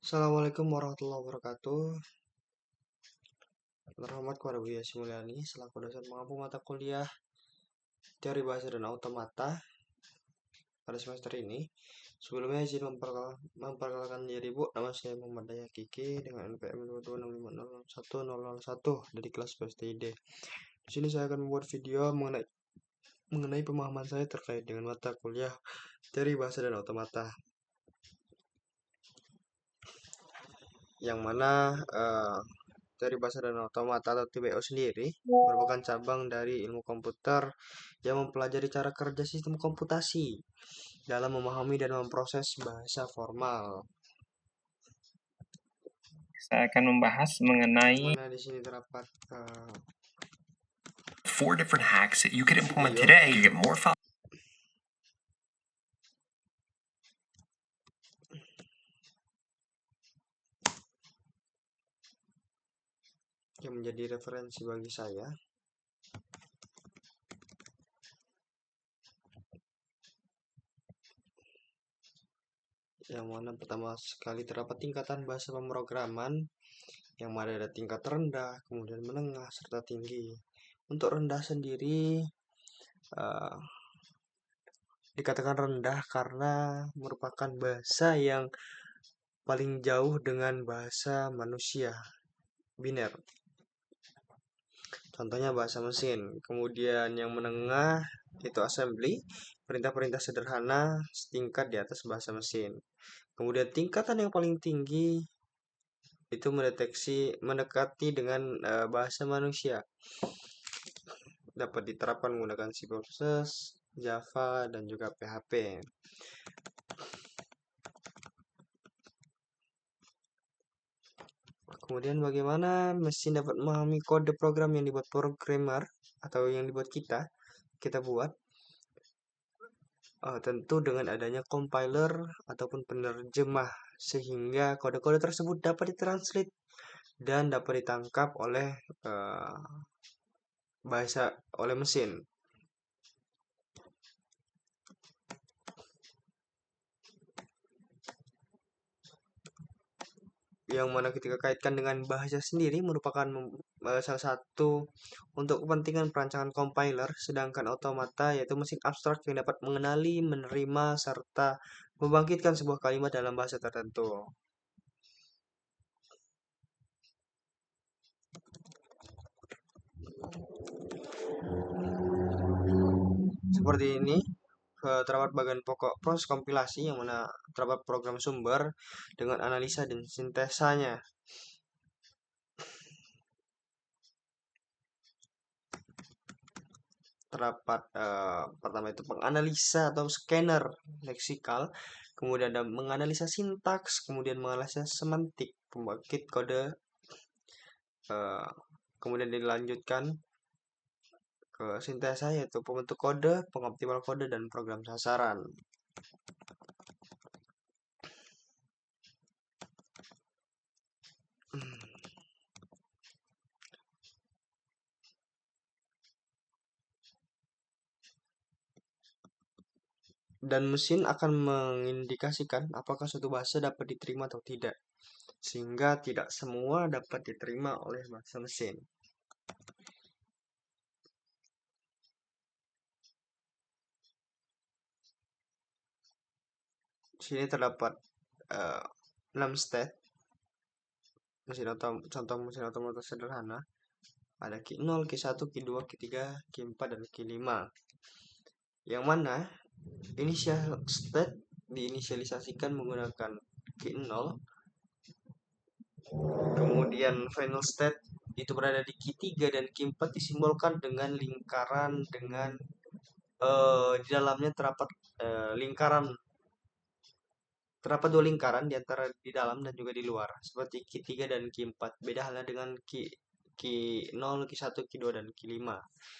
Assalamualaikum warahmatullahi wabarakatuh. Terhormat kepada Bu Yassi Mulyani selaku dosen pengampu mata kuliah Teori Bahasa dan Automata pada semester ini. Sebelumnya izin memperkenalkan diri Bu. Nama saya Muhammad Daya Kiki dengan NPM 226501001 dari kelas PSTID. Di sini saya akan membuat video mengenai pemahaman saya terkait dengan mata kuliah Teori Bahasa dan Automata. Yang mana Teori Bahasa dan Automata atau TBO sendiri merupakan cabang dari ilmu komputer yang mempelajari cara kerja sistem komputasi dalam memahami dan memproses bahasa formal. Saya akan membahas mengenai Mana di sini terdapat 4 different hacks that you can implement video today to get more yang menjadi referensi bagi saya. Yang mana pertama sekali terdapat tingkatan bahasa pemrograman yang mana ada tingkat rendah, kemudian menengah, serta tinggi. Untuk rendah sendiri dikatakan rendah karena merupakan bahasa yang paling jauh dengan bahasa manusia, biner. Contohnya bahasa mesin. Kemudian yang menengah itu assembly, perintah-perintah sederhana setingkat di atas bahasa mesin. Kemudian tingkatan yang paling tinggi itu mendekati dengan bahasa manusia. Dapat diterapkan menggunakan C++, Java, dan juga PHP. Kemudian bagaimana mesin dapat memahami kode program yang dibuat programmer atau yang dibuat kita buat? Tentu dengan adanya compiler ataupun penerjemah sehingga kode-kode tersebut dapat ditranslate dan dapat ditangkap oleh mesin. Yang mana ketika kaitkan dengan bahasa sendiri merupakan salah satu untuk kepentingan perancangan compiler, sedangkan automata yaitu mesin abstrak yang dapat mengenali, menerima, serta membangkitkan sebuah kalimat dalam bahasa tertentu. Seperti ini terdapat bagian pokok proses kompilasi yang mana terdapat program sumber dengan analisa dan sintesanya. Terdapat pertama itu penganalisa atau scanner leksikal, kemudian ada menganalisa sintaks, kemudian menganalisa semantik, pembangkit kode, kemudian dilanjutkan ke sintesa yaitu pembentuk kode, pengoptimal kode, dan program sasaran. Dan mesin akan mengindikasikan apakah suatu bahasa dapat diterima atau tidak, sehingga tidak semua dapat diterima oleh bahasa mesin. Di sini terdapat 6 state contoh mesin otomatis sederhana. Ada Q0, Q1, Q2, Q3, Q4, dan Q5. Yang mana initial state diinisialisasikan menggunakan Q0, kemudian final state itu berada di Q3 dan Q4 disimbolkan dengan lingkaran dengan di dalamnya terdapat terdapat dua lingkaran di antara di dalam dan juga di luar seperti Q3 dan Q4. Beda halnya dengan Q0, Q1, Q2, dan Q5.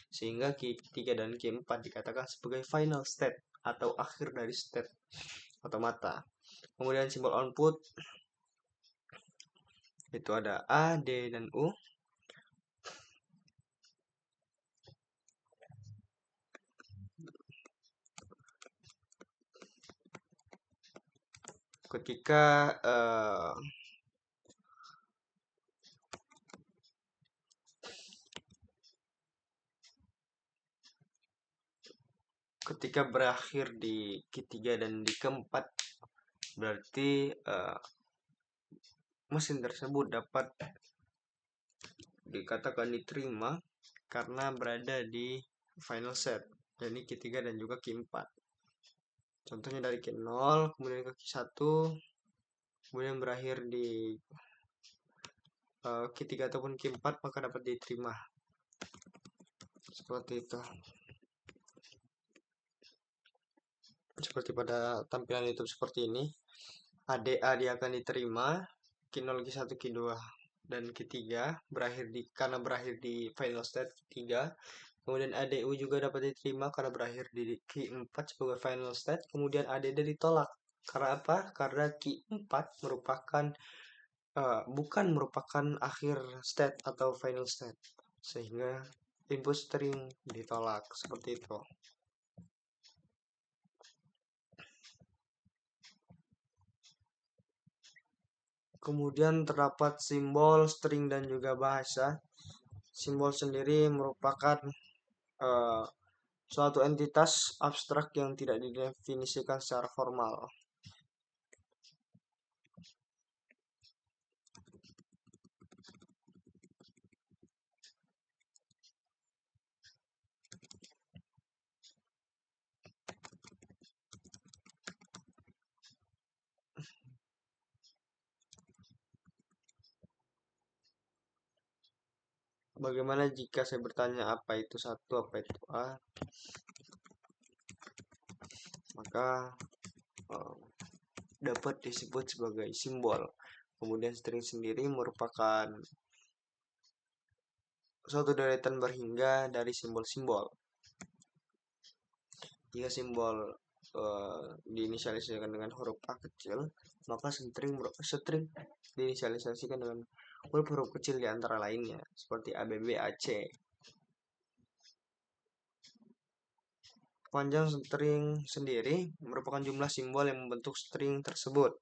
Sehingga Q3 dan Q4 dikatakan sebagai final state atau akhir dari state otomata. Kemudian simbol output itu ada A, D, dan U. ketika ketika berakhir di Q3 dan di keempat, berarti mesin tersebut dapat dikatakan diterima karena berada di final set, yakni Q3 dan juga Q4. Contohnya dari Q0 kemudian ke Q1, kemudian berakhir di Q3 ataupun Q4, maka dapat diterima. Seperti itu. Seperti pada tampilan YouTube seperti ini. ADA dia akan diterima, Q0, Q1, Q2 dan Q3 karena berakhir di final state Q3. Kemudian ADU juga dapat diterima karena berakhir di Q4 sebagai final state. Kemudian ADD ditolak. Karena apa? Karena Q4 bukan merupakan akhir state atau final state. Sehingga input string ditolak. Seperti itu. Kemudian terdapat simbol, string, dan juga bahasa. Simbol sendiri merupakan suatu entitas abstrak yang tidak didefinisikan secara formal. Bagaimana jika saya bertanya apa itu satu, apa itu A? Maka dapat disebut sebagai simbol. Kemudian string sendiri merupakan suatu deretan berhingga dari simbol-simbol. Jika simbol diinisialisasikan dengan huruf A kecil, maka string diinisialisasikan dengan huruf-huruf kecil di antara lainnya, seperti ABB, AC. Panjang string sendiri merupakan jumlah simbol yang membentuk string tersebut.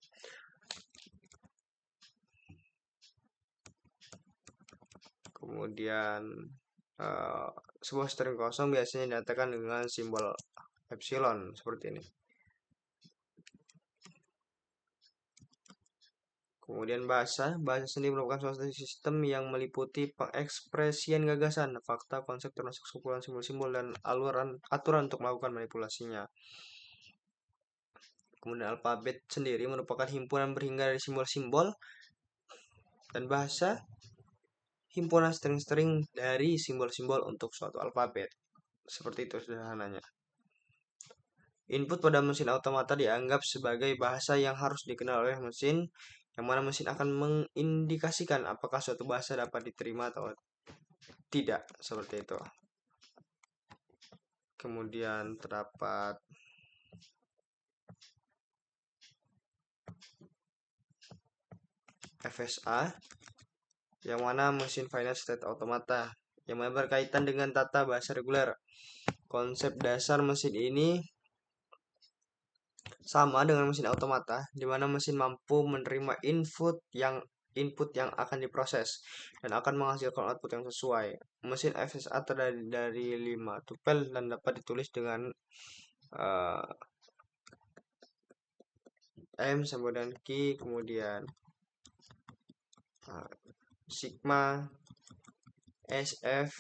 Kemudian sebuah string kosong biasanya dinyatakan dengan simbol epsilon seperti ini. Kemudian bahasa sendiri merupakan suatu sistem yang meliputi pengekspresian gagasan, fakta, konsep, termasuk kumpulan simbol-simbol dan aturan untuk melakukan manipulasinya. Kemudian alfabet sendiri merupakan himpunan berhingga dari simbol-simbol, dan bahasa himpunan string-string dari simbol-simbol untuk suatu alfabet. Seperti itu sederhananya. Input pada mesin automata dianggap sebagai bahasa yang harus dikenal oleh mesin, yang mana mesin akan mengindikasikan apakah suatu bahasa dapat diterima atau tidak, seperti itu. Kemudian terdapat FSA, yang mana mesin final state automata, yang mana berkaitan dengan tata bahasa reguler. Konsep dasar mesin ini sama dengan mesin automata, di mana mesin mampu menerima input yang akan diproses dan akan menghasilkan output yang sesuai. Mesin FSA terdiri dari 5 tupel dan dapat ditulis dengan M sampai dengan Q, kemudian sigma, SF,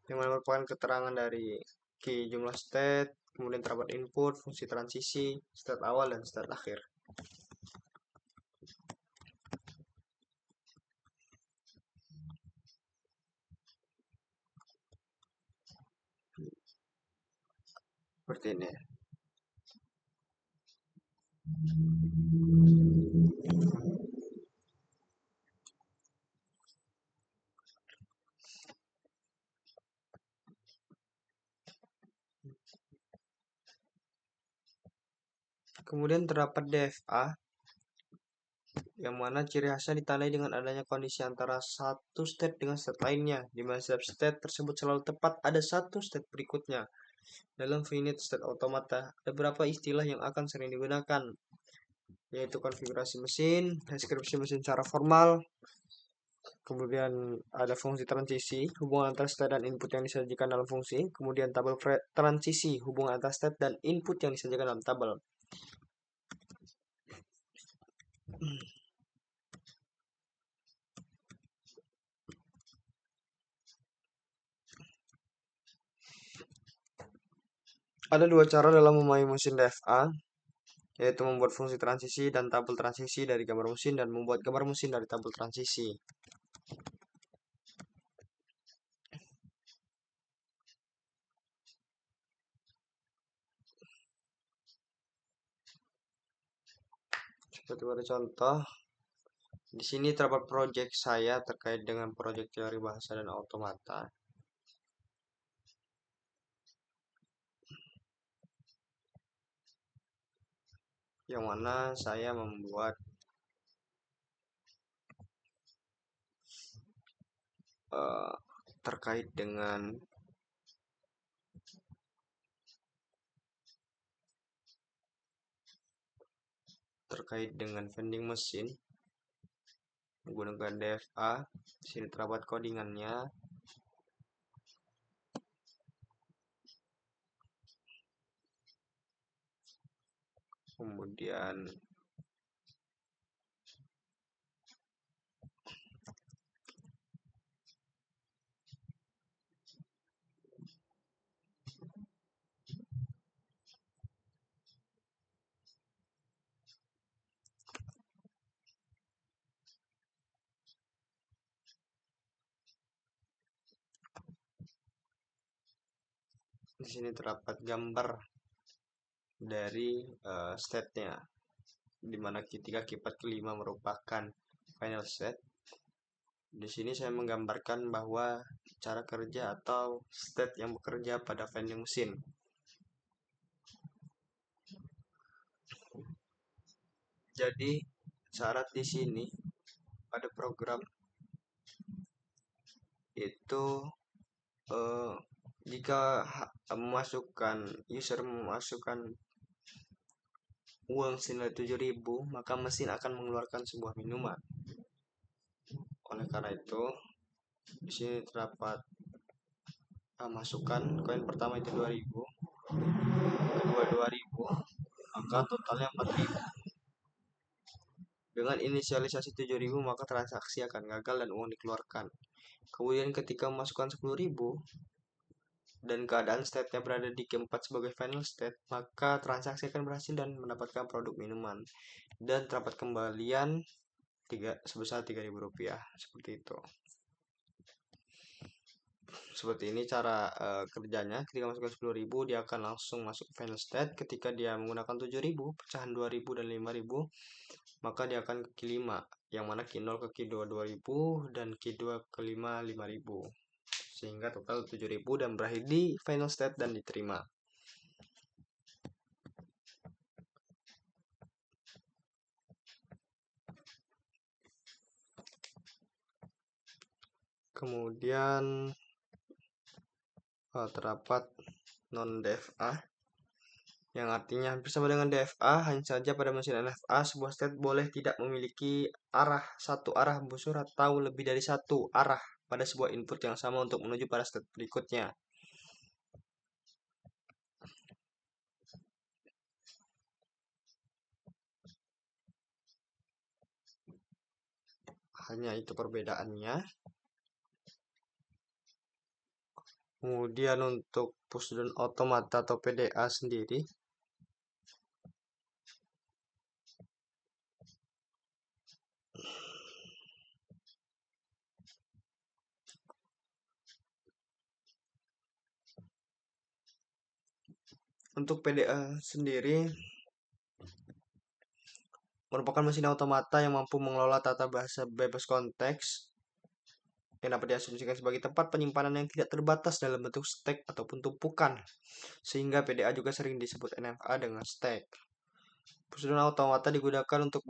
yang merupakan keterangan dari Q jumlah state, kemudian terdapat input, fungsi transisi, state awal, dan state akhir. Seperti ini. Kemudian terdapat DFA, yang mana ciri khasnya ditandai dengan adanya kondisi antara satu state dengan state lainnya, di mana setiap state tersebut selalu tepat ada satu state berikutnya. Dalam finite state automata, ada beberapa istilah yang akan sering digunakan. yaitu konfigurasi mesin, deskripsi mesin secara formal, kemudian ada fungsi transisi, hubungan antara state dan input yang disajikan dalam fungsi, kemudian tabel transisi, hubungan antara state dan input yang disajikan dalam tabel. Ada dua cara dalam memainkan mesin DFA, yaitu membuat fungsi transisi dan tabel transisi dari gambar mesin dan membuat gambar mesin dari tabel transisi. Seperti pada contoh, di sini terdapat proyek saya terkait dengan proyek teori bahasa dan automata. Yang mana saya membuat terkait dengan vending mesin menggunakan DFA. Di sini terdapat codingannya. Kemudian di sini terdapat gambar dari state-nya, di mana Q3, Q4, Q5 merupakan final state. Di sini saya menggambarkan bahwa cara kerja atau state yang bekerja pada vending mesin. Jadi syarat di sini pada program itu jika user memasukkan uang senilai 7.000, maka mesin akan mengeluarkan sebuah minuman. Oleh karena itu, di sini terdapat masukkan koin pertama itu 2.000, kedua 2.000, maka totalnya 4.000. Dengan inisialisasi 7.000, maka transaksi akan gagal dan uang dikeluarkan. Kemudian ketika memasukkan 10.000 dan keadaan state-nya berada di Q4 sebagai final state, maka transaksi akan berhasil dan mendapatkan produk minuman dan terdapat kembalian sebesar 3.000 rupiah. Seperti itu. Seperti ini cara kerjanya. Ketika masukkan 10.000, dia akan langsung masuk ke final state. Ketika dia menggunakan 7.000, pecahan 2.000 dan 5.000, maka dia akan ke Q5, yang mana Q0 ke Q2 2.000 dan Q2 ke 5 5.000, sehingga total 7.000 dan berakhir di final state dan diterima. Kemudian terdapat non-DFA, yang artinya hampir sama dengan DFA, hanya saja pada mesin NFA sebuah state boleh tidak memiliki satu arah busur atau lebih dari satu arah pada sebuah input yang sama untuk menuju pada state berikutnya. Hanya itu perbedaannya. Kemudian untuk push down automata atau PDA sendiri, untuk PDA sendiri merupakan mesin automata yang mampu mengelola tata bahasa bebas konteks yang dapat diasumsikan sebagai tempat penyimpanan yang tidak terbatas dalam bentuk stack ataupun tumpukan, sehingga PDA juga sering disebut NFA dengan stack. Push down automata digunakan untuk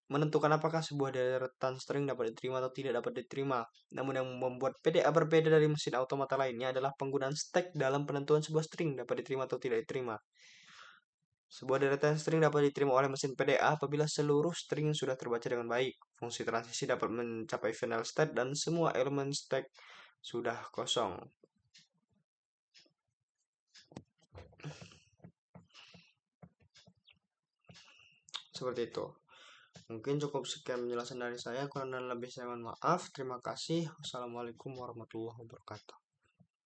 menentukan apakah sebuah deretan string dapat diterima atau tidak dapat diterima. Namun yang membuat PDA berbeda dari mesin automata lainnya adalah penggunaan stack dalam penentuan sebuah string dapat diterima atau tidak diterima. Sebuah deretan string dapat diterima oleh mesin PDA apabila seluruh string sudah terbaca dengan baik. Fungsi transisi dapat mencapai final state dan semua elemen stack sudah kosong. Seperti itu. Mungkin cukup sekian penjelasan dari saya. Kurang dan lebih saya mohon maaf. Terima kasih. Wassalamualaikum warahmatullahi wabarakatuh.